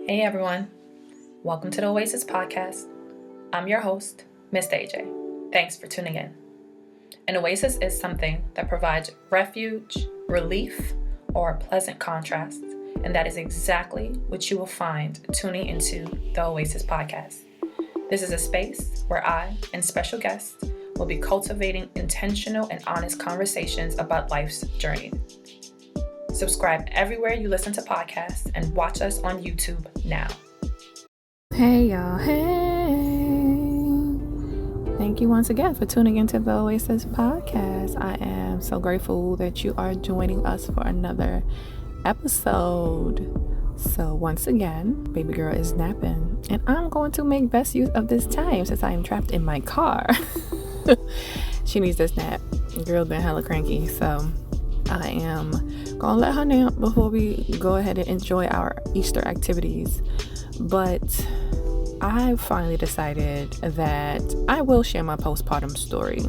Hey everyone, welcome to the Oasis Podcast. I'm your host, Miss AJ. Thanks for tuning in. An oasis is something that provides refuge, relief, or a pleasant contrast, and that is exactly what you will find tuning into the Oasis Podcast. This is a space where I and special guests will be cultivating intentional and honest conversations about life's journey. Subscribe everywhere you listen to podcasts and watch us on YouTube now. Hey y'all, hey. Thank you once again for tuning into the Oasis Podcast. I am so grateful that you are joining us for another episode. So once again, baby girl is napping and I'm going to make best use of this time since I am trapped in my car. She needs this nap. Girl been hella cranky, so I am gonna let her nap before we go ahead and enjoy our Easter activities. But I finally decided that I will share my postpartum story.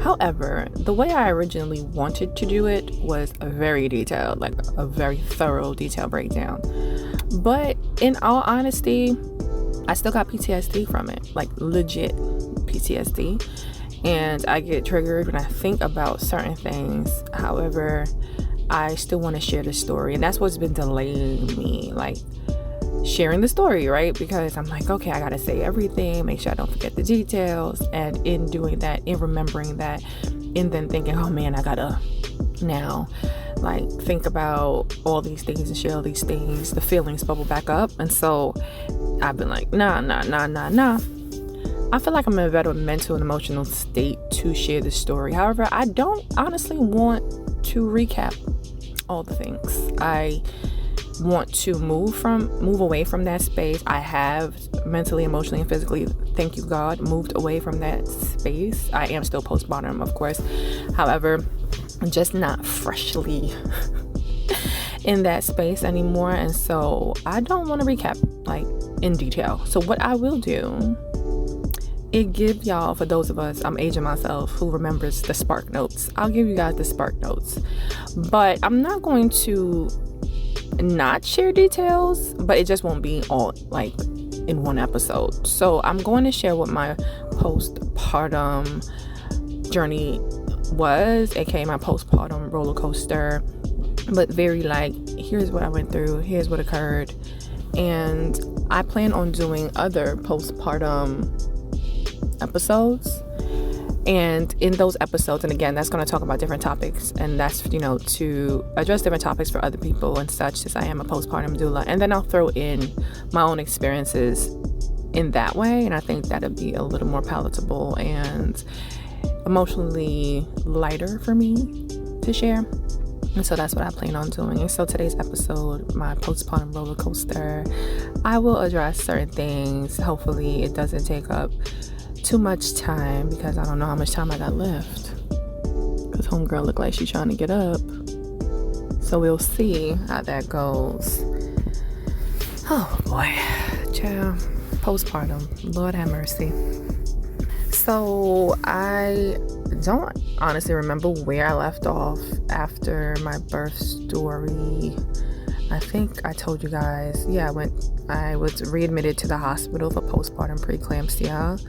However, the way I originally wanted to do it was very detailed, like a very thorough detailed breakdown. But in all honesty, I still got PTSD from it, like legit PTSD. And I get triggered when I think about certain things. However, I still want to share the story. And that's what's been delaying me, like sharing the story, right? Because I'm like, okay, I got to say everything, make sure I don't forget the details. And in doing that, in remembering that, and then thinking, oh man, I got to now like think about all these things and share all these things, the feelings bubble back up. And so I've been like, nah. I feel like I'm in a better mental and emotional state to share this story. However, I don't honestly want to recap all the things. I want to move away from that space. I have mentally, emotionally, and physically, thank you God, moved away from that space. I am still postpartum, of course. However, I'm just not freshly in that space anymore. And so I don't want to recap like in detail. So what I will do, it give y'all, for those of us, I'm aging myself, who remembers the spark notes. I'll give you guys the spark notes. But I'm not going to not share details, but it just won't be all like in one episode. So I'm going to share what my postpartum journey was, aka my postpartum roller coaster. But very like, here's what I went through, here's what occurred. And I plan on doing other postpartum episodes, and in those episodes, and again, that's going to talk about different topics, and that's, to address different topics for other people and such, since I am a postpartum doula. And then I'll throw in my own experiences in that way, and I think that'll be a little more palatable and emotionally lighter for me to share. And so that's what I plan on doing. And so today's episode, my postpartum roller coaster, I will address certain things. Hopefully it doesn't take up too much time, because I don't know how much time I got left, because homegirl look like she's trying to get up. So we'll see how that goes. Oh boy, child, postpartum, Lord have mercy. So I don't honestly remember where I left off after my birth story. I think I told you guys, I was readmitted to the hospital for postpartum preeclampsia.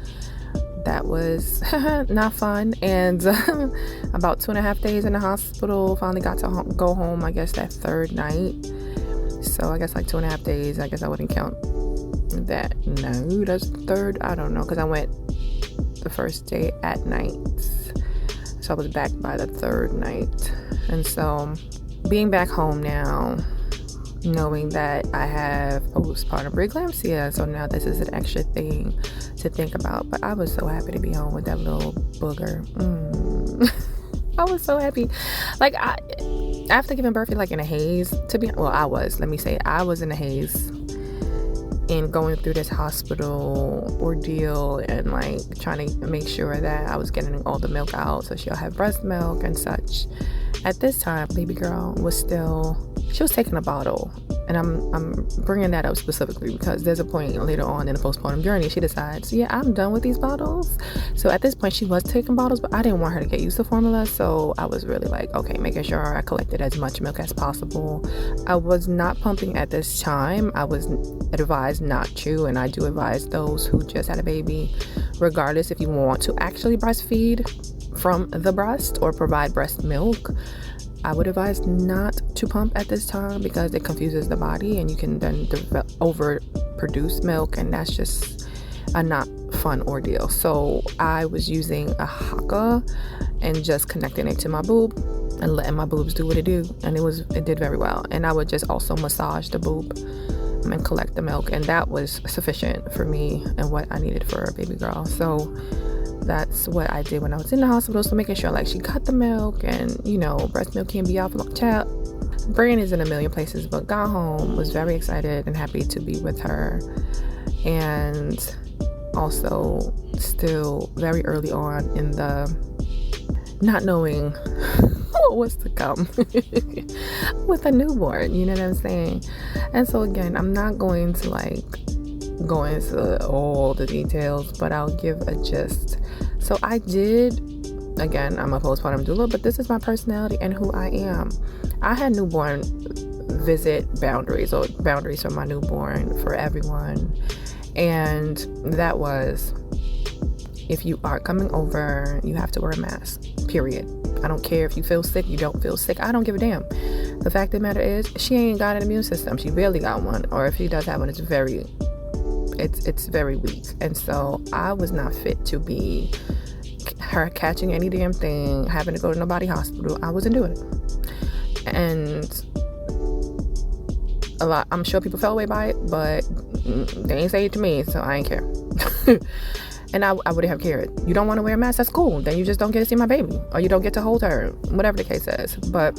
That was not fun. And about 2.5 days in the hospital, finally got to go home, I guess, that third night. So I guess like 2.5 days, I guess I wouldn't count that. No, that's the third. I don't know, because I went the first day at night. So I was back by the third night. And so being back home now, knowing that I have postpartum preeclampsia, so now this is an extra thing to think about. But I was so happy to be home with that little booger. I was so happy. Like, after giving birth, like in a haze, I was in a haze and going through this hospital ordeal and like trying to make sure that I was getting all the milk out so she'll have breast milk and such. At this time, baby girl was taking a bottle And I'm bringing that up specifically because there's a point later on in the postpartum journey, she decides, yeah, I'm done with these bottles. So at this point, she was taking bottles, but I didn't want her to get used to formula. So I was really like, okay, making sure I collected as much milk as possible. I was not pumping at this time. I was advised not to, and I do advise those who just had a baby, regardless if you want to actually breastfeed from the breast or provide breast milk, I would advise not to pump at this time because it confuses the body and you can then overproduce milk, and that's just a not fun ordeal. So I was using a haka and just connecting it to my boob and letting my boobs do what it do, and it did very well. And I would just also massage the boob and collect the milk, and that was sufficient for me and what I needed for a baby girl. So that's what I did when I was in the hospital. So making sure like she got the milk, and breast milk can be out for child. Brain is in a million places, but got home, was very excited and happy to be with her, and also still very early on in the not knowing what was to come with a newborn, you know what I'm saying? And so again, I'm not going to go into all the details, but I'll give a gist. So I did, again, I'm a postpartum doula, but this is my personality and who I am. I had newborn visit boundaries, or boundaries for my newborn for everyone. And that was, if you are coming over, you have to wear a mask, period. I don't care if you feel sick, you don't feel sick. I don't give a damn. The fact of the matter is, she ain't got an immune system. She barely got one. Or if she does have one, it's very weak. And so I was not fit to be her catching any damn thing, having to go to nobody hospital. I wasn't doing it. And I'm sure people fell away by it, but they ain't say it to me, so I ain't care. And I wouldn't have cared. You don't want to wear a mask, that's cool. Then you just don't get to see my baby, or you don't get to hold her, whatever the case is. But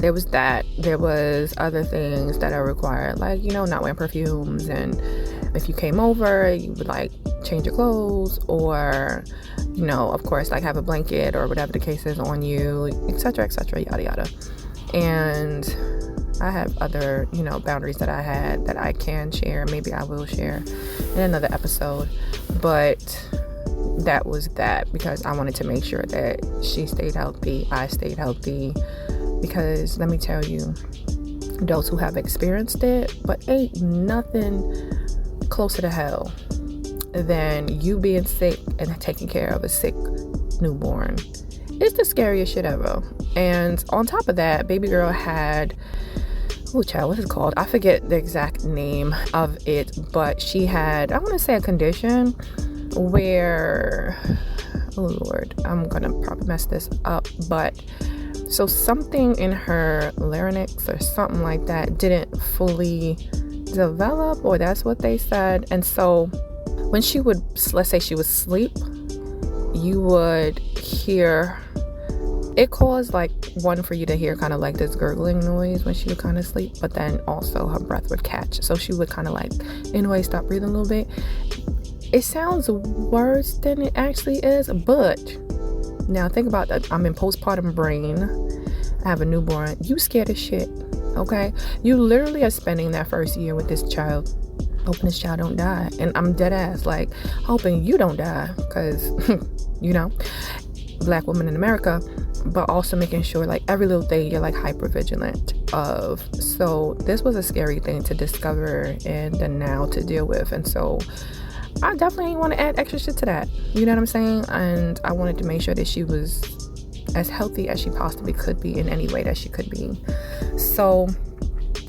there was that. There was other things that are required, like, not wearing perfumes. And if you came over, you would change your clothes, or, of course, have a blanket or whatever the case is on you, etc., yada, yada. And I have other, boundaries that I had that I can share. Maybe I will share in another episode. But that was that, because I wanted to make sure that she stayed healthy, I stayed healthy. Because let me tell you, those who have experienced it, but ain't nothing closer to hell than you being sick and taking care of a sick newborn. It's the scariest shit ever. And on top of that, baby girl had, what is it called? I forget the exact name of it, but she had, I want to say, a condition where, oh Lord, I'm gonna probably mess this up, but so something in her larynx or something like that didn't fully develop, or that's what they said. And so when she would, let's say she would sleep, you would hear, it caused one for you to hear kind of this gurgling noise when she would kind of sleep, but then also her breath would catch. So she would kind of anyway, stop breathing a little bit. It sounds worse than it actually is, but now think about that. I'm in postpartum brain. I have a newborn. You scared as shit, okay? You literally are spending that first year with this child, hoping this child don't die. And I'm dead ass, hoping you don't die, because, Black women in America, but also making sure every little thing you're hyper vigilant of. So this was a scary thing to discover and then now to deal with. And so I definitely want to add extra shit to that, you know what I'm saying? And I wanted to make sure that she was as healthy as she possibly could be in any way that she could be. So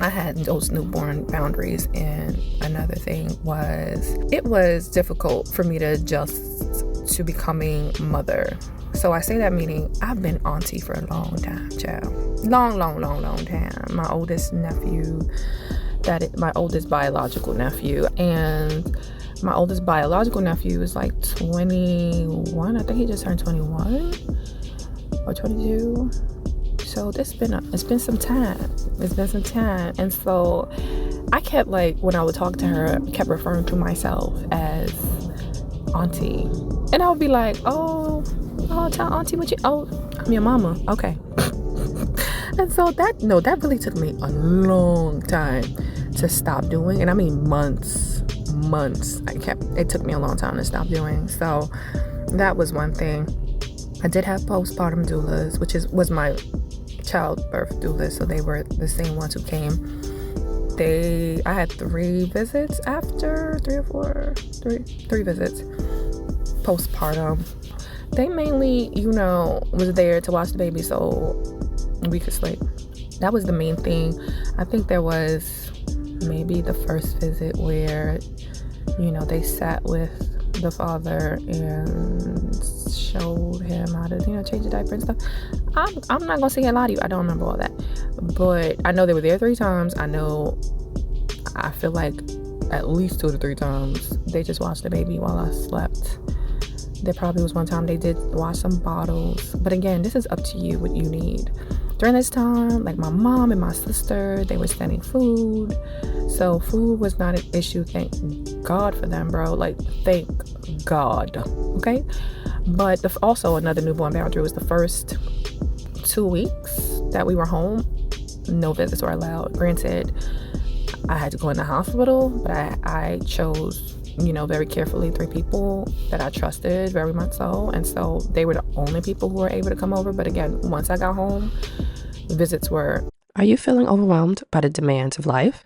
I had those newborn boundaries. And another thing was, it was difficult for me to adjust to becoming mother. So I say that meaning I've been auntie for a long time, child. Long time. My oldest nephew, my oldest biological nephew, and my oldest biological nephew is 21. I think he just turned 21 or 22. So it's been some time. And so I kept when I would talk to her, I kept referring to myself as auntie, and I would be like, oh, tell auntie what you, I'm your mama. Okay. And so that really took me a long time to stop doing. And I mean months. It took me a long time to stop doing. So that was one thing. I did have postpartum doulas, which was my childbirth doulas. So they were the same ones who came. I had 3 visits after, 3 visits postpartum. They mainly, was there to watch the baby so we could sleep. That was the main thing. I think there was maybe the first visit where, they sat with the father and showed him how to, change the diaper and stuff. I'm not gonna say a lot to you. I don't remember all that, but I know they were there 3 times. I feel like at least 2 to 3 times they just watched the baby while I slept. There probably was one time they did wash some bottles, but again, this is up to you what you need. During this time, like my mom and my sister, they were sending food. So food was not an issue. Thank God for them, bro. Like, thank God. Okay? But also another newborn boundary was the first 2 weeks that we were home, no visits were allowed. Granted, I had to go in the hospital, but I chose, very carefully 3 people that I trusted very much so. And so they were the only people who were able to come over. But again, once I got home, visits were. Are you feeling overwhelmed by the demands of life?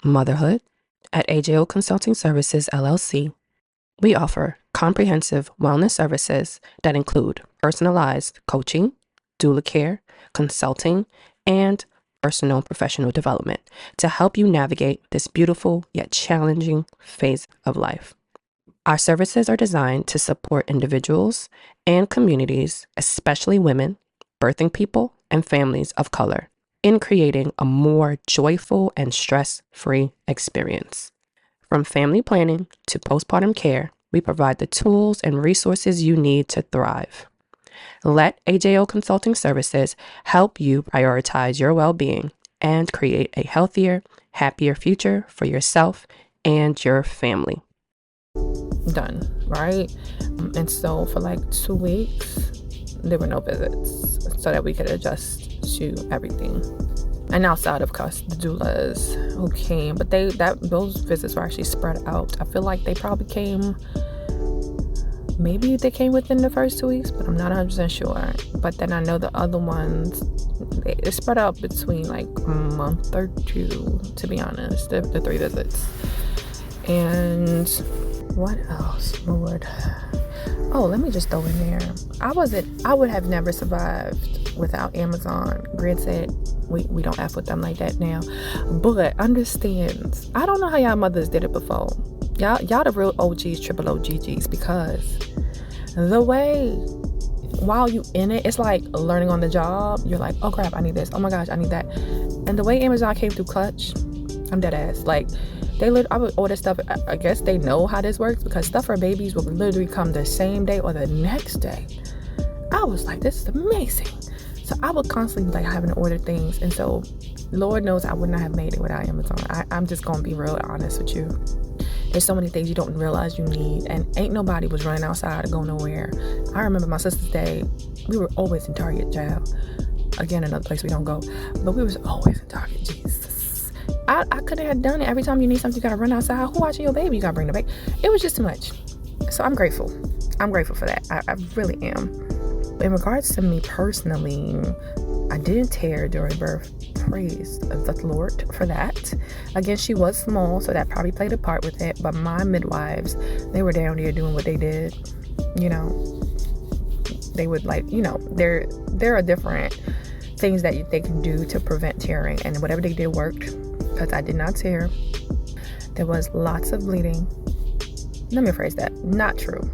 Motherhood? At AJO Consulting Services, LLC, we offer comprehensive wellness services that include personalized coaching, doula care, consulting, and personal and professional development to help you navigate this beautiful yet challenging phase of life. Our services are designed to support individuals and communities, especially women, birthing people, and families of color, in creating a more joyful and stress-free experience. From family planning to postpartum care, we provide the tools and resources you need to thrive. Let AJO Consulting Services help you prioritize your well-being and create a healthier, happier future for yourself and your family. Done, right? And so for like 2 weeks, there were no visits so that we could adjust to everything. And outside of course, the doulas who came, but those visits were actually spread out. I feel like they probably came. Maybe they came within the first 2 weeks, but I'm not 100% sure. But then I know the other ones, it spread out between like a month or 2, to be honest, the 3 visits. And what else, Lord? Oh, let me just throw in there. I would have never survived without Amazon. Granted, we don't F with them like that now. But understand, I don't know how y'all mothers did it before. Y'all the real OGs, triple OGGs, because the way, while you in it, it's like learning on the job. You're like, oh crap, I need this. Oh my gosh, I need that. And the way Amazon came through clutch, I'm dead ass. Like, I would order stuff. I guess they know how this works, because stuff for babies will literally come the same day or the next day. I was like, this is amazing. So I would constantly be like having to order things. And so Lord knows I would not have made it without Amazon. I'm just going to be real honest with you. There's so many things you don't realize you need, and ain't nobody was running outside to go nowhere. I remember my sister's day, we were always in Target, child. Again, another place we don't go, but we was always in Target. Jesus, I couldn't have done it. Every time you need something, you gotta run outside. Who watching your baby? You gotta bring the baby. It was just too much. So I'm grateful for that. I really am. In regards to me personally, I didn't tear during birth. Praise the Lord for that. Again, she was small, so that probably played a part with it. But my midwives, they were down there doing what they did. They would there are different things that they can do to prevent tearing, and whatever they did worked, because I did not tear. There was lots of bleeding. Let me rephrase that. Not true.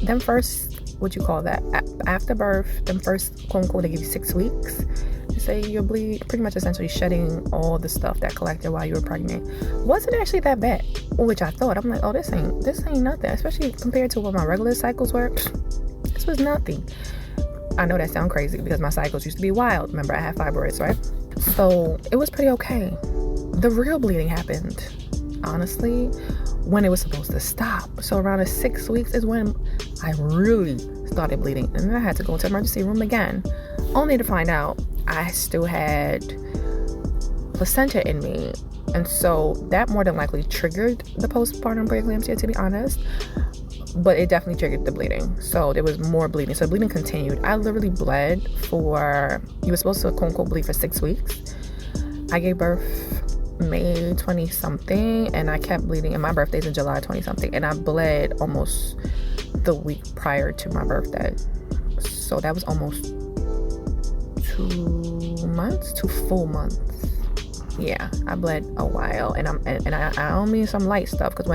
Them first, what you call that? After birth, them first, quote unquote, they give you 6 weeks. You say you'll bleed, pretty much essentially shedding all the stuff that collected while you were pregnant. Wasn't actually that bad, which I thought. I'm like, oh, this ain't nothing, especially compared to what my regular cycles were. This was nothing. I know that sounds crazy because my cycles used to be wild. Remember, I have fibroids, right? So it was pretty okay. The real bleeding happened, honestly, when it was supposed to stop. So around the 6 weeks is when I really started bleeding, and then I had to go to the emergency room again. only to find out I still had placenta in me. And so that more than likely triggered the postpartum preeclampsia, to be honest. But it definitely triggered the bleeding. So there was more bleeding. So the bleeding continued. I literally bled for, you were supposed to quote unquote bleed for 6 weeks. I gave birth May 20 something, and I kept bleeding, and my birthday's in July 20 something, and I bled almost the week prior to my birthday. So that was almost 2 full months. Yeah, I bled a while, and I don't mean some light stuff, because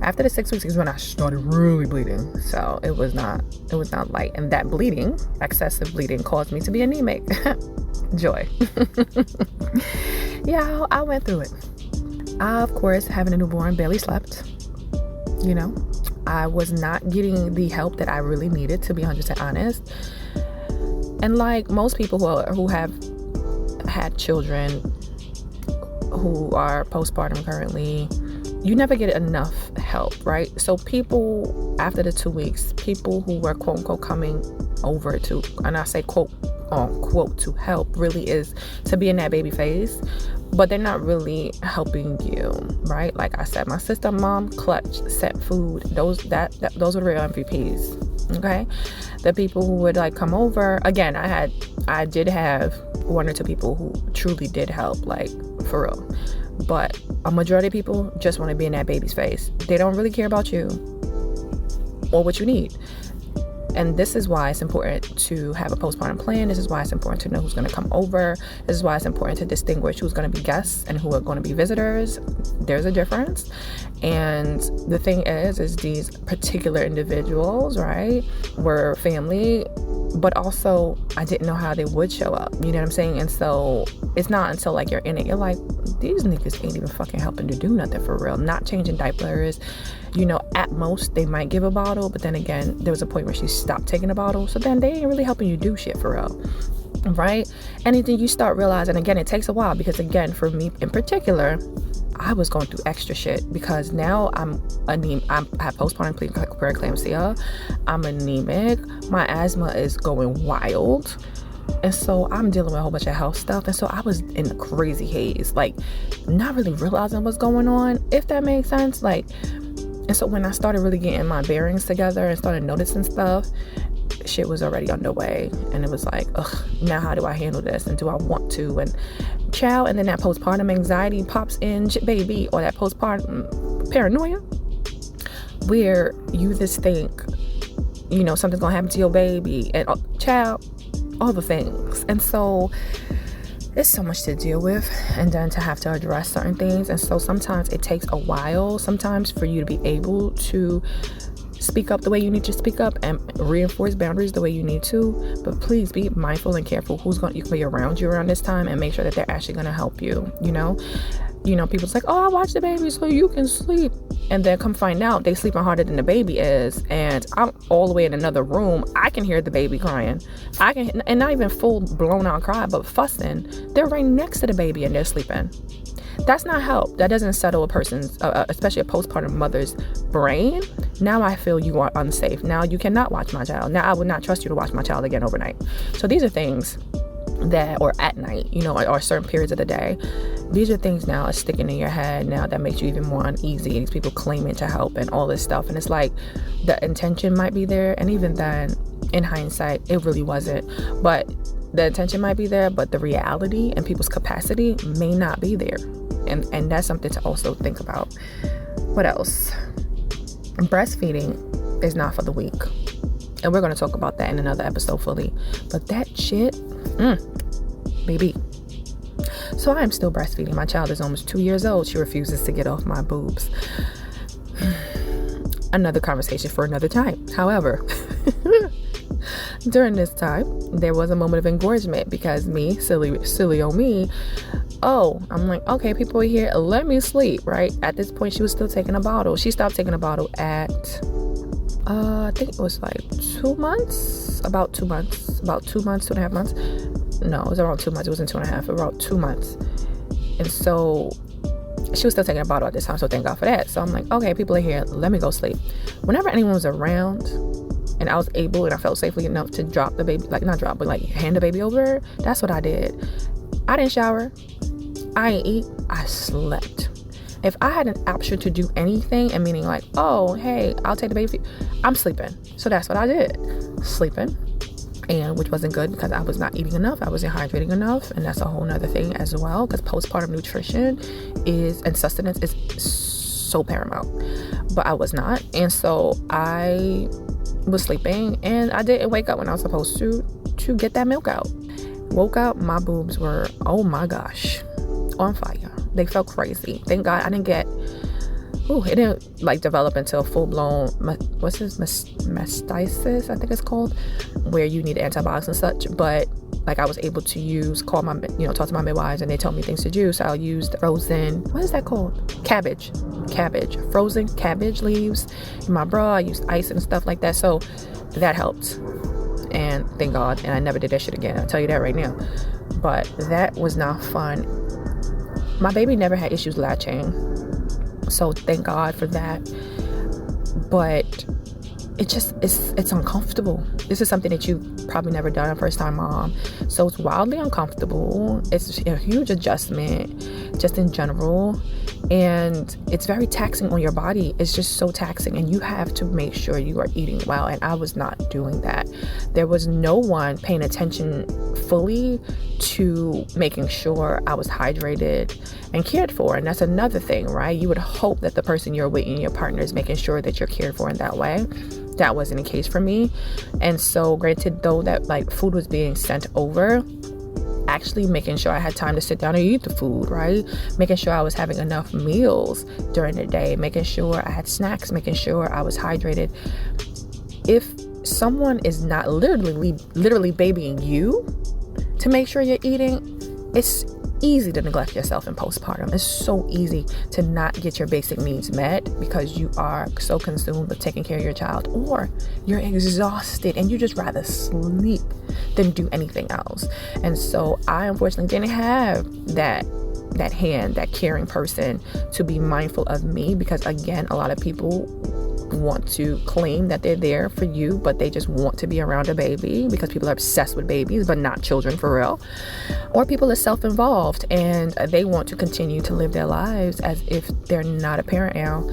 after the 6 weeks is when I started really bleeding. So it was not light, and that bleeding, excessive bleeding, caused me to be anemic. Joy. Yeah, I went through it. I, of course, having a newborn, barely slept. I was not getting the help that I really needed, to be 100% honest. And like most people who have had children who are postpartum currently, you never get enough help, right? So people, after the 2 weeks, people who were quote unquote coming over to, and I say quote unquote to help, really is to be in that baby phase, but they're not really helping you, right? Like I said, my sister, mom, clutch, set food, those were the real MVPs. Okay, the people who would like come over, again, I did have 1 or 2 people who truly did help, like for real, but a majority of people just want to be in that baby's face. They don't really care about you or what you need. And this is why it's important to have a postpartum plan. This is why it's important to know who's going to come over. This is why it's important to distinguish who's going to be guests and who are going to be visitors. There's a difference. And the thing is these particular individuals, right, were family, but also I didn't know how they would show up. You know what I'm saying? And so it's not until like you're in it, you're like, these niggas ain't even fucking helping to do nothing for real. Not changing diapers. At most they might give a bottle, but then again, there was a point where she stopped taking a bottle. So then they ain't really helping you do shit for real. Right? And then you start realizing, again, it takes a while, because again, for me in particular, I was going through extra shit, because now I have postpartum preeclampsia. I'm anemic. My asthma is going wild. And so I'm dealing with a whole bunch of health stuff. And so I was in a crazy haze, like not really realizing what's going on, if that makes sense. And so when I started really getting my bearings together and started noticing stuff, shit was already underway. And it was like, ugh, now how do I handle this? And do I want to? And child, and then that postpartum anxiety pops in, baby, or that postpartum paranoia, where you just think, something's gonna happen to your baby, and child, all the things. And so there's so much to deal with, and then to have to address certain things. And so sometimes it takes a while sometimes for you to be able to speak up the way you need to speak up and reinforce boundaries the way you need to. But please be mindful and careful who's going to be around you around this time, and make sure that they're actually going to help you. People's like, oh, I watch the baby so you can sleep, and then come find out they sleeping harder than the baby is, and I'm all the way in another room. I can hear the baby crying. I can, and not even full blown out cry, but fussing. They're right next to the baby and they're sleeping. That's not help. That doesn't settle a person's, especially a postpartum mother's brain. Now I feel you are unsafe. Now you cannot watch my child. Now I would not trust you to watch my child again overnight. So these are things that, or at night, or certain periods of the day. These are things now are sticking in your head now that makes you even more uneasy. These people claiming to help and all this stuff. And it's like the intention might be there. And even then, in hindsight, it really wasn't. But the intention might be there, but the reality and people's capacity may not be there. And that's something to also think about. What else? Breastfeeding is not for the weak. And we're going to talk about that in another episode fully. But that shit, baby. So I am still breastfeeding. My child is almost 2 years old. She refuses to get off my boobs. Another conversation for another time. However, during this time, there was a moment of engorgement because me, silly old me, I'm like, okay, people are here, let me sleep, right? At this point, she was still taking a bottle. She stopped taking a bottle at, I think it was like 2 months, about 2 months, 2.5 months. No, it was around 2 months. It wasn't 2.5, around 2 months. And so she was still taking a bottle at this time. So thank God for that. So I'm like, okay, people are here, let me go sleep. Whenever anyone was around and I was able, and I felt safely enough to drop the baby, like not drop, but like hand the baby over, that's what I did. I didn't shower. I didn't eat. I slept. If I had an option to do anything, and meaning like, oh, hey, I'll take the baby, I'm sleeping. So that's what I did. Sleeping. And which wasn't good because I was not eating enough. I wasn't hydrating enough. And that's a whole nother thing as well, because postpartum nutrition and sustenance is so paramount. But I was not. And so I was sleeping, and I didn't wake up when I was supposed to get that milk out. Woke up, my boobs were, oh my gosh, on fire. They felt crazy. Thank God I didn't get, it didn't like develop until full-blown, mastitis, I think it's called, where you need antibiotics and such. But like I was able to talk to my midwives, and they told me things to do. So I used frozen, what is that called? Cabbage, frozen cabbage leaves in my bra. I used ice and stuff like that. So that helped. And thank God. And I never did that shit again. I'll tell you that right now. But that was not fun. My baby never had issues latching. So thank God for that. But it's uncomfortable. This is something that you've probably never done, a first-time mom. So it's wildly uncomfortable. It's a huge adjustment just in general. And it's very taxing on your body. It's just so taxing. And you have to make sure you are eating well. And I was not doing that. There was no one paying attention fully to making sure I was hydrated and cared for. And that's another thing, right? You would hope that the person you're with and your partner is making sure that you're cared for in that way. That wasn't the case for me. And so granted, though, that like food was being sent over, actually making sure I had time to sit down and eat the food, right? Making sure I was having enough meals during the day, making sure I had snacks, making sure I was hydrated. If someone is not literally babying you to make sure you're eating, it's easy to neglect yourself in postpartum. It's so easy to not get your basic needs met because you are so consumed with taking care of your child, or you're exhausted and you just rather sleep than do anything else. And so I unfortunately didn't have that caring person to be mindful of me, because again, a lot of people want to claim that they're there for you, but they just want to be around a baby because people are obsessed with babies, but not children for real. Or people are self-involved and they want to continue to live their lives as if they're not a parent now,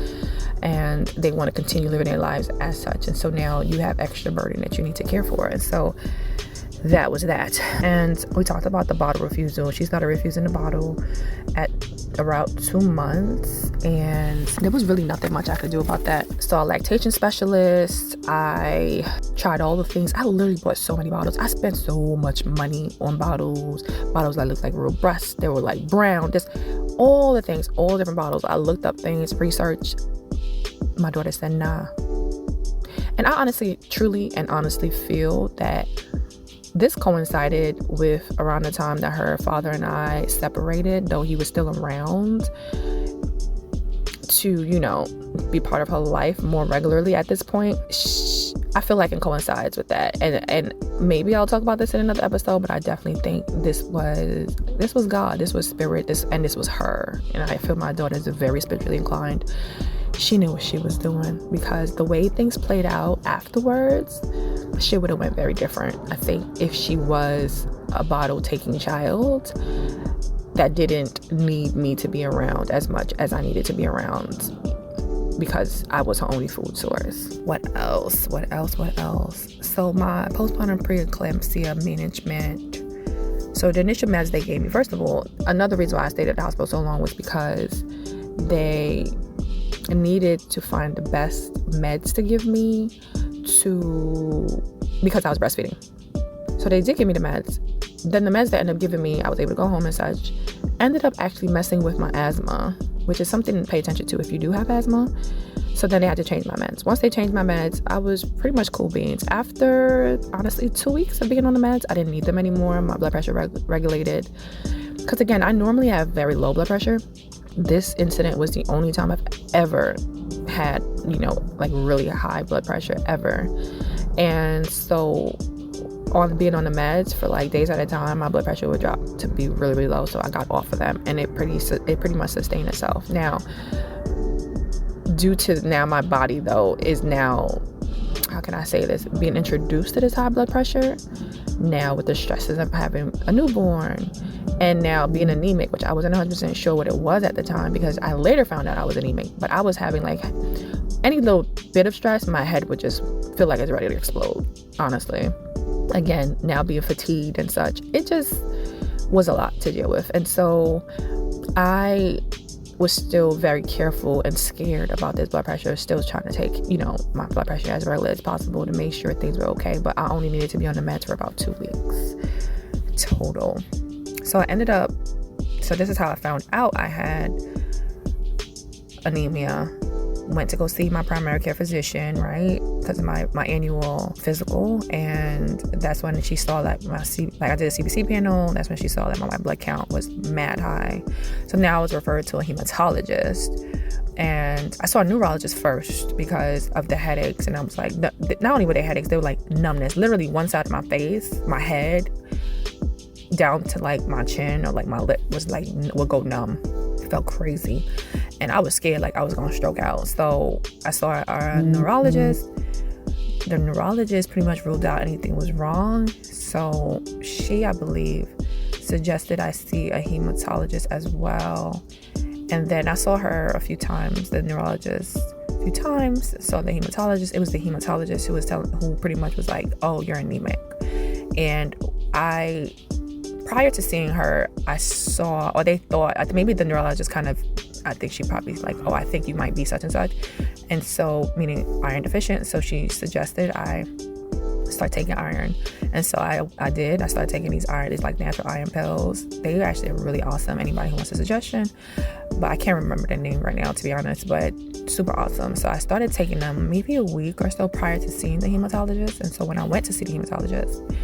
and they want to continue living their lives as such. And so now you have extra burden that you need to care for. And so that was that. And we talked about the bottle refusal. She started refusing the bottle at around 2 months, and there was really nothing much I could do about that. So a lactation specialist, I tried all the things. I literally bought so many bottles. I spent so much money on bottles that looked like real breasts. They were like brown, just all the things, all different bottles. I looked up things, researched. My daughter said nah. And I truly and honestly feel that this coincided with around the time that her father and I separated, though he was still around to, be part of her life more regularly at this point. I feel like it coincides with that. And maybe I'll talk about this in another episode, but I definitely think this was God, this was spirit, this was her. And I feel my daughter is very spiritually inclined. She knew what she was doing, because the way things played out afterwards, shit would have went very different. I think if she was a bottle taking child that didn't need me to be around as much as I needed to be around, because I was her only food source. What else? So my postpartum preeclampsia management. So the initial meds they gave me, first of all, another reason why I stayed at the hospital so long was because they needed to find the best meds to give me because I was breastfeeding. So they did give me the meds. Then the meds they ended up giving me, I was able to go home and such, ended up actually messing with my asthma, which is something to pay attention to if you do have asthma. So then they had to change my meds. Once they changed my meds, I was pretty much cool beans. After, honestly, 2 weeks of being on the meds, I didn't need them anymore. My blood pressure regulated. Because again, I normally have very low blood pressure. This incident was the only time I've ever had, like really high blood pressure ever. And so on being on the meds for like days at a time, my blood pressure would drop to be really, really low. So I got off of them, and it pretty much sustained itself. Now, due to now my body though is now how can I say this, being introduced to this high blood pressure, now with the stresses of having a newborn, and now being anemic, which I wasn't 100% sure what it was at the time, because I later found out I was anemic. But I was having like any little bit of stress, my head would just feel like it's ready to explode, honestly. Again, now being fatigued and such, it just was a lot to deal with. And so I was still very careful and scared about this blood pressure, still trying to take, my blood pressure as early as possible to make sure things were okay. But I only needed to be on the meds for about 2 weeks total. So this is how I found out I had anemia. Went to go see my primary care physician, right? Because of my annual physical. And that's when she saw that I did a CBC panel. That's when she saw that my white blood count was mad high. So now I was referred to a hematologist. And I saw a neurologist first because of the headaches. And I was like, not only were they headaches, they were like numbness. Literally one side of my face, my head, down to like my chin or like my lip would go numb. It felt crazy. And I was scared like I was going to stroke out. So I saw our neurologist. The neurologist pretty much ruled out anything was wrong. So she, I believe, suggested I see a hematologist as well. And then I saw her a few times, the neurologist a few times. Saw the hematologist. It was the hematologist who pretty much was like, oh, you're anemic. And prior to seeing her, I saw, or they thought, maybe the neurologist I think she probably like, oh, I think you might be such and such. And so, meaning iron deficient. So she suggested I start taking iron. And so I did. I started taking these like natural iron pills. They actually are really awesome. Anybody who wants a suggestion. But I can't remember the name right now, to be honest, but super awesome. So I started taking them maybe a week or so prior to seeing the hematologist. And so when I went to see the hematologist,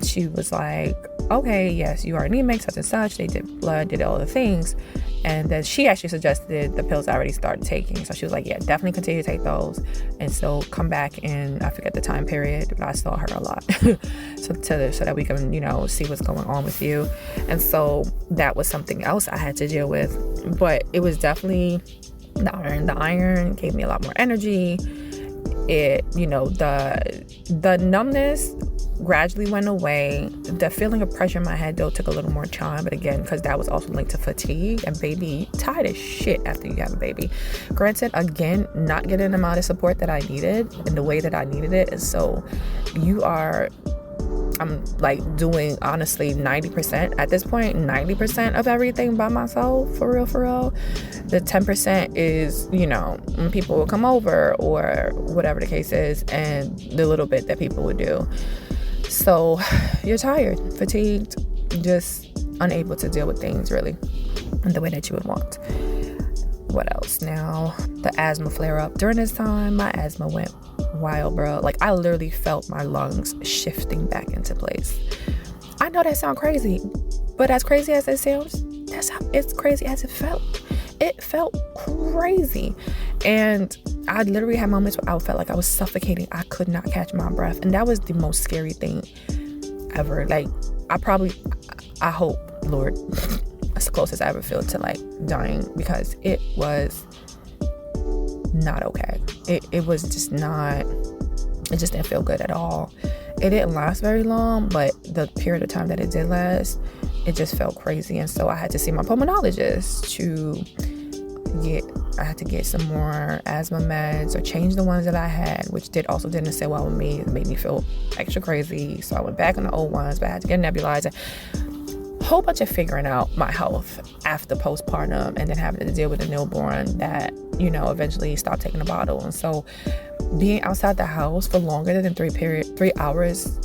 she was like, okay, yes, you are anemic, such and such. They did blood, did all the things. And then she actually suggested the pills I already started taking. So she was like, yeah, definitely continue to take those. And so come back in, I forget the time period, but I saw her a lot. so that we can, see what's going on with you. And so that was something else I had to deal with. But it was definitely the iron. The iron gave me a lot more energy. It, the numbness gradually went away. The feeling of pressure in my head, though, took a little more time. But again, because that was also linked to fatigue. And baby, tired as shit after you have a baby. Granted, again, not getting the amount of support that I needed in the way that I needed it. And so I'm like doing, honestly, 90% at this point, 90% of everything by myself, for real. The 10% is, when people will come over or whatever the case is, and the little bit that people would do. So you're tired, fatigued, just unable to deal with things really in the way that you would want. What else? Now, the asthma flare up. During this time, my asthma went wild, bro. Like, I literally felt my lungs shifting back into place. I know that sounds crazy, but as crazy as it sounds, that's how it's crazy as it felt. It felt crazy. And I literally had moments where I felt like I was suffocating. I could not catch my breath. And that was the most scary thing ever. Like, I hope, Lord, it's the closest I ever feel to like dying, because it was not okay. It was just not, it just didn't feel good at all. It didn't last very long, but the period of time that it did last, it just felt crazy. And so I had to see my pulmonologist I had to get some more asthma meds or change the ones that I had, which didn't sit well with me. It made me feel extra crazy. So I went back on the old ones, but I had to get a nebulizer. Whole bunch of figuring out my health after postpartum, and then having to deal with a newborn that, eventually stopped taking a bottle. And so being outside the house for longer than 3 hours,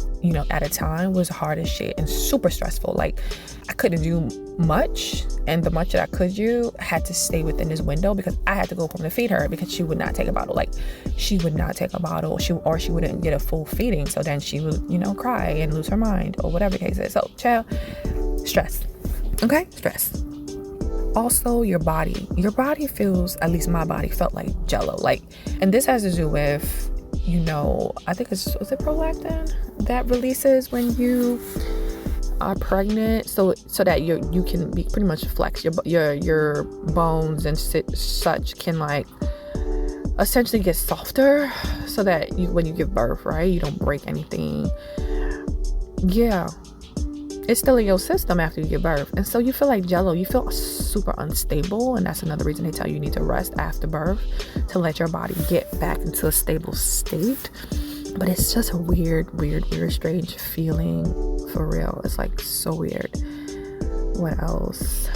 at a time was hard as shit and super stressful. Like, I couldn't do much, and the much that I could do had to stay within this window, because I had to go home to feed her, because she would not take a bottle. Like, she would not take a bottle, she wouldn't get a full feeding. So then she would, cry and lose her mind or whatever the case is. So, child, stress. Okay? Stress. Also, your body feels, at least my body felt like jello. Like, and this has to do with, I think was it prolactin that releases when you are pregnant, so that you can be pretty much flex your bones and such can like essentially get softer so that when you give birth, right, you don't break anything. Yeah, it's still in your system after you give birth, and so you feel like jello. You feel super unstable, and that's another reason they tell you need to rest after birth to let your body get back into a stable state. But it's just a weird, strange feeling, for real. It's like so weird. What else?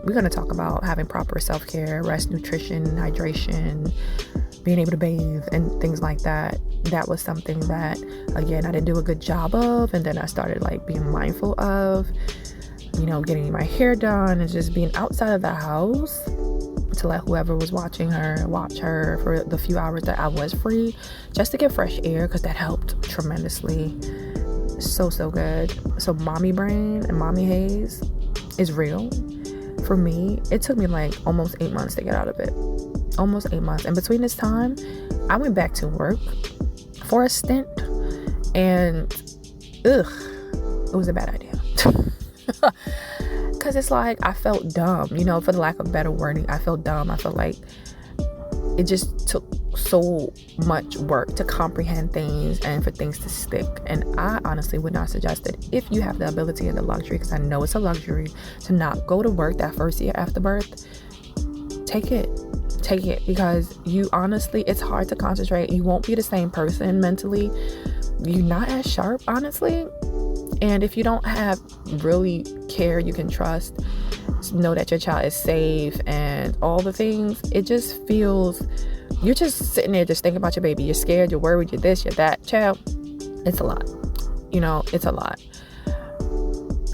We're going to talk about having proper self-care, rest, nutrition, hydration, being able to bathe, and things like that. That was something that, again, I didn't do a good job of. And then I started like being mindful of, getting my hair done and just being outside of the house to let whoever was watching her watch her for the few hours that I was free, just to get fresh air, because that helped tremendously. So good. So mommy brain and mommy haze is real. For me, it took me like almost 8 months to get out of it. Almost 8 months. And between this time, I went back to work for a stint, and it was a bad idea. Because it's like I felt dumb, for the lack of better wording. I felt dumb. I felt like it just took so much work to comprehend things and for things to stick. And I honestly would not suggest it if you have the ability and the luxury, because I know it's a luxury to not go to work that first year after birth. Take it, because you honestly, it's hard to concentrate. You won't be the same person mentally. You're not as sharp, honestly. And if you don't have really care you can trust, know that your child is safe and all the things, it just feels, you're just sitting there just thinking about your baby. You're scared, you're worried, you're this, you're that. Child, it's a lot. It's a lot.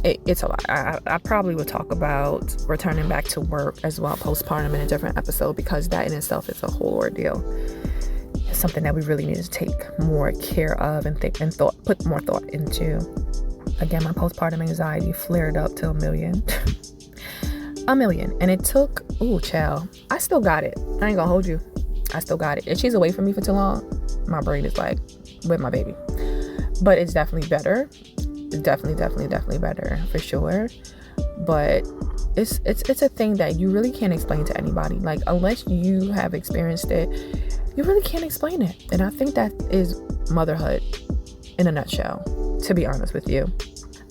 It's a lot. I probably would talk about returning back to work as well, postpartum, in a different episode, because that in itself is a whole ordeal. It's something that we really need to take more care of and think and put more thought into. Again, my postpartum anxiety flared up to 1,000,000. 1,000,000. And it took, child, I still got it. I ain't gonna hold you. I still got it. If she's away from me for too long, my brain is like, with my baby. But it's definitely better. It's definitely better, for sure. But it's a thing that you really can't explain to anybody. Like, unless you have experienced it, you really can't explain it. And I think that is motherhood in a nutshell, to be honest with you.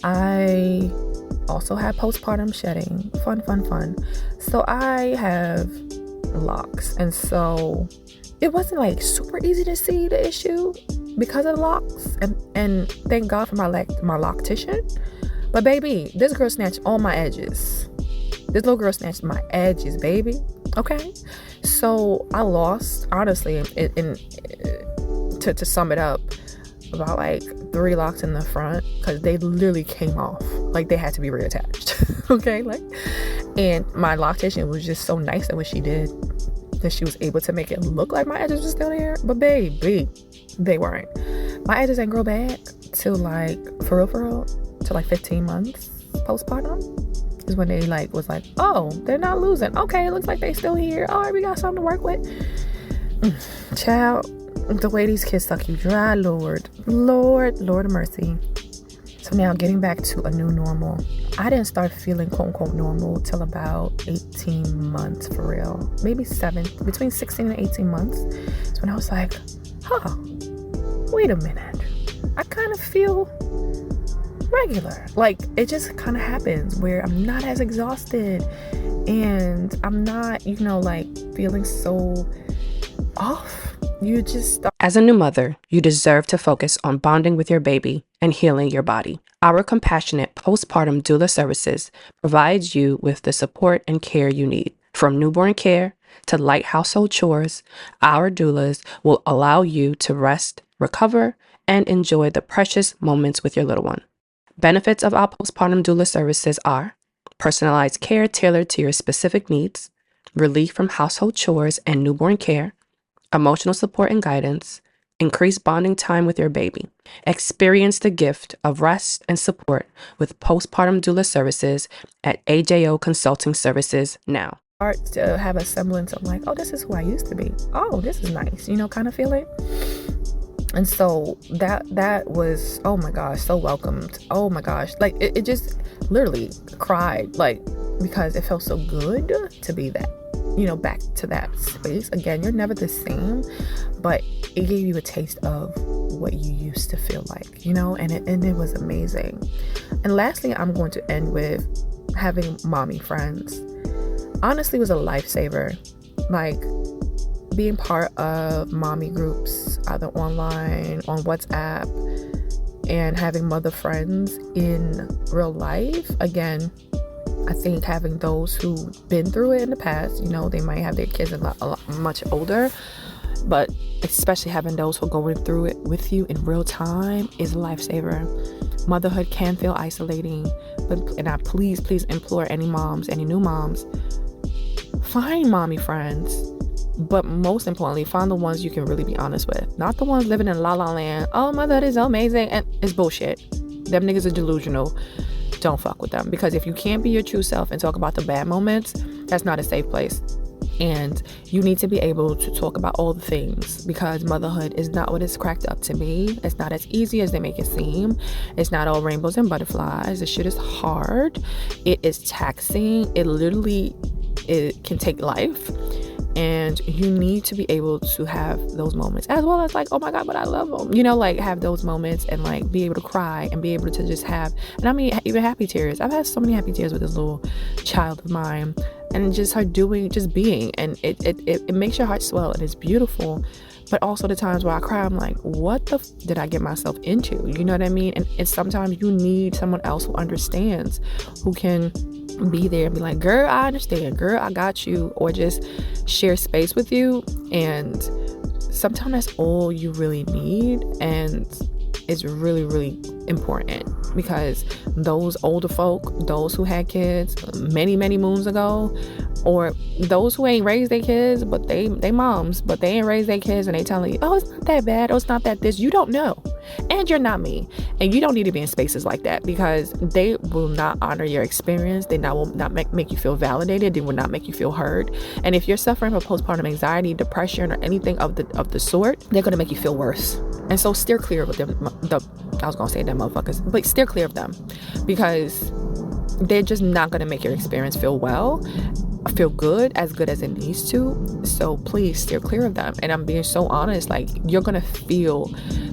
I also had postpartum shedding. Fun. So I have locks. And so it wasn't like super easy to see the issue because of the locks. And thank God for my loctician. But baby, this girl snatched all my edges. This little girl snatched my edges, baby. Okay? So I lost, honestly, to sum it up, about like 3 locks in the front, because they literally came off. Like, they had to be reattached. Okay? And my loctician was just so nice at what she did, that she was able to make it look like my edges were still there. But baby, they weren't. My edges didn't grow back till like, for real, till like 15 months postpartum. Is when they was like, oh, they're not losing. Okay, it looks like they still here. All right, we got something to work with. Child, the way these kids suck you dry, Lord of mercy. So now, getting back to a new normal. I didn't start feeling quote unquote normal till about 18 months, for real. Maybe between 16 and 18 months. It's when I was like, wait a minute. I kind of feel regular. Like, it just kind of happens where I'm not as exhausted, and I'm not, feeling so off. You just start. As a new mother, you deserve to focus on bonding with your baby and healing your body. Our compassionate postpartum doula services provides you with the support and care you need. From newborn care to light household chores, our doulas will allow you to rest, recover, and enjoy the precious moments with your little one. Benefits of our postpartum doula services are personalized care tailored to your specific needs, relief from household chores and newborn care, emotional support and guidance, increased bonding time with your baby. Experience the gift of rest and support with postpartum doula services at AJO Consulting Services now. Start to have a semblance of like, oh, this is who I used to be. Oh, this is nice, kind of feeling. And so that was, oh my gosh, so welcomed. Oh my gosh. Like, it just literally cried, like, because it felt so good to be that. back to that space again. You're never the same, but it gave you a taste of what you used to feel like, and it was amazing. And lastly, I'm going to end with having mommy friends. Honestly, it was a lifesaver. Like, being part of mommy groups, either online, on WhatsApp, and having mother friends in real life. Again, I think having those who've been through it in the past, they might have their kids a lot much older, but especially having those who are going through it with you in real time is a lifesaver. Motherhood can feel isolating, and I please implore any new moms, find mommy friends. But most importantly, find the ones you can really be honest with. Not the ones living in la la land. Oh, motherhood is amazing. And it's bullshit. Them niggas are delusional. Don't fuck with them. Because if you can't be your true self and talk about the bad moments, that's not a safe place. And you need to be able to talk about all the things, because motherhood is not what it's cracked up to be. It's not as easy as they make it seem. It's not all rainbows and butterflies. This shit is hard. It is taxing. It can take life. And you need to be able to have those moments, as well as like, oh my God, but I love them. Have those moments and like be able to cry and be able to just have, and I mean, even happy tears. I've had so many happy tears with this little child of mine, and just her just being, and it makes your heart swell, and it's beautiful. But also the times where I cry, I'm like, what the did I get myself into? You know what I mean? And sometimes you need someone else who understands, who can be there and be like, girl, I understand, girl, I got you, or just share space with you. And sometimes that's all you really need, and it's really, really important, because those older folk, those who had kids many moons ago, or those who ain't raised their kids, but they moms, but they ain't raised their kids, and they telling you, oh, it's not that bad, oh, it's not that this. You don't know, and you're not me, and you don't need to be in spaces like that, because they will not honor your experience. They will not make you feel validated. They will not make you feel heard. And if you're suffering from postpartum anxiety, depression, or anything of the sort, they're going to make you feel worse. And so steer clear of them. I was going to say them motherfuckers, but steer clear of them, because they're just not going to make your experience feel good as it needs to. So please steer clear of them. And I'm being so honest, like, you're going to feel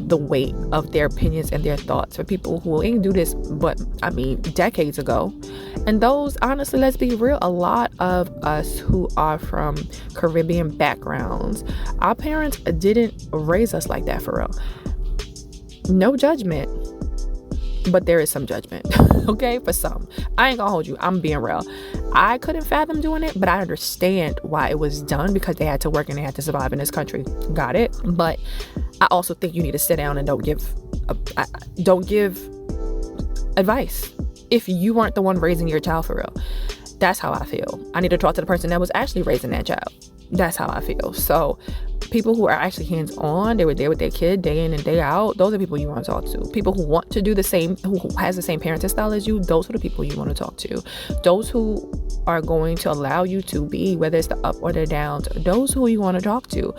the weight of their opinions and their thoughts for people who ain't do this, but I mean, decades ago. And those, honestly, let's be real, a lot of us who are from Caribbean backgrounds, our parents didn't raise us like that, for real. No judgment, but there is some judgment. Okay, for some. I ain't gonna hold you, I'm being real. I couldn't fathom doing it, but I understand why it was done, because they had to work and they had to survive in this country. Got it? But I also think you need to sit down and don't give advice if you weren't the one raising your child, for real. That's how I feel. I need to talk to the person that was actually raising that child. That's how I feel. So people who are actually hands-on, they were there with their kid day in and day out, those are people you want to talk to. People who want to do the same, who has the same parenting style as you, those are the people you want to talk to. Those who are going to allow you to be, whether it's the up or the downs, those who you want to talk to.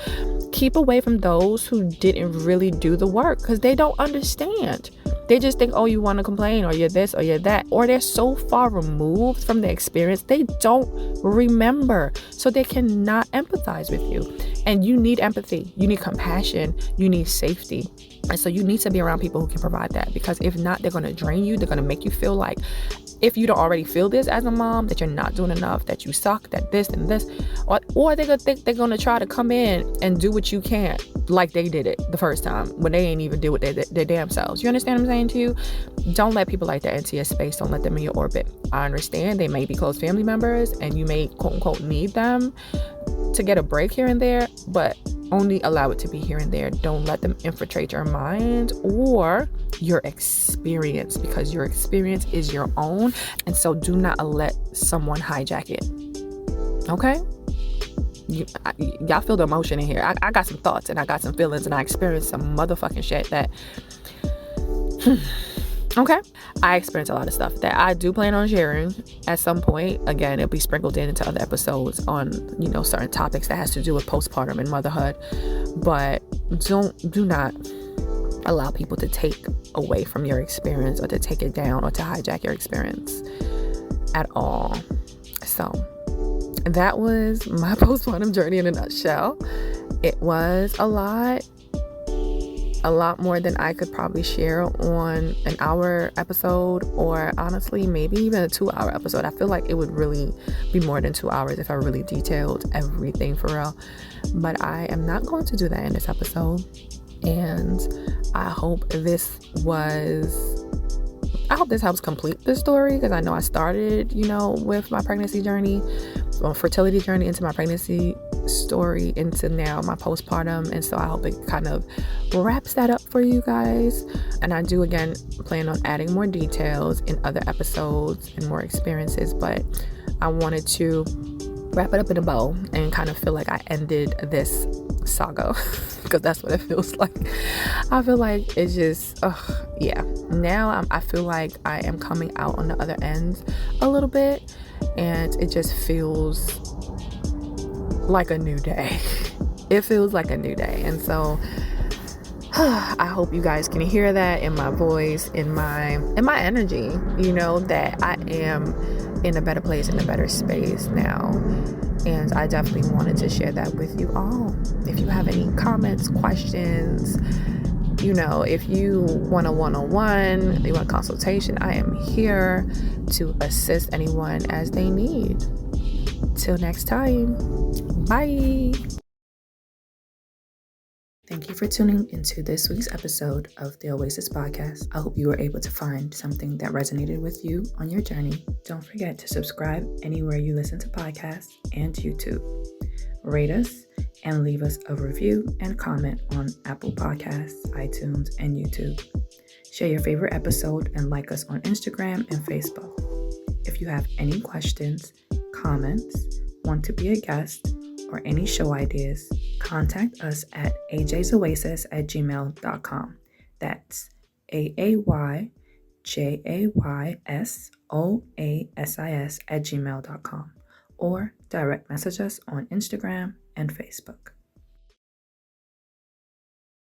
Keep away from those who didn't really do the work, because they don't understand. They just think, oh, you want to complain, or you're this, or you're that, or they're so far removed from the experience, they don't remember, so they cannot empathize with you. And you need empathy, you need compassion, you need safety. And so you need to be around people who can provide that, because if not, they're going to drain you. They're going to make you feel like, if you don't already feel this as a mom, that you're not doing enough, that you suck, that this and this, or they're going to think they're going to try to come in and do what you can't, like they did it the first time when they ain't even do it their damn selves. You understand what I'm saying to you? Don't let people like that into your space. Don't let them in your orbit. I understand they may be close family members and you may quote unquote need them to get a break here and there, but only allow it to be here and there. Don't let them infiltrate your mind or your experience, because your experience is your own. And so do not let someone hijack it. Okay? Y'all feel the emotion in here. I got some thoughts and I got some feelings and I experienced some motherfucking shit that okay, I experienced a lot of stuff that I do plan on sharing at some point. Again, it'll be sprinkled into other episodes on, certain topics that has to do with postpartum and motherhood. But do not allow people to take away from your experience, or to take it down, or to hijack your experience at all. So that was my postpartum journey in a nutshell. It was a lot more than I could probably share on an hour episode, or honestly, maybe even a 2-hour episode. I feel like it would really be more than 2 hours if I really detailed everything for real. But I am not going to do that in this episode. And I hope this helps complete the story, because I know I started, with my pregnancy journey, fertility journey, into my pregnancy story, into now my postpartum. And so I hope it kind of wraps that up for you guys. And I do, again, plan on adding more details in other episodes and more experiences, but I wanted to wrap it up in a bow and kind of feel like I ended this saga, because that's what it feels like. I feel like it's just, now I feel like I am coming out on the other end a little bit, and it just feels like a new day. It feels like a new day. And so I hope you guys can hear that in my voice, in my energy, that I am in a better place, in a better space now. And I definitely wanted to share that with you all. If you have any comments, questions, if you want a one-on-one, you want a consultation, I am here to assist anyone as they need. Till next time, bye. Thank you for tuning into this week's episode of the Oasis Podcast. I hope you were able to find something that resonated with you on your journey. Don't forget to subscribe anywhere you listen to podcasts and YouTube. Rate us and leave us a review and comment on Apple Podcasts, iTunes, and YouTube. Share your favorite episode and like us on Instagram and Facebook. If you have any questions, comments, want to be a guest, or any show ideas, contact us at ajaysoasis@gmail.com. That's AAYJAYSOASIS@gmail.com, or direct message us on Instagram and Facebook.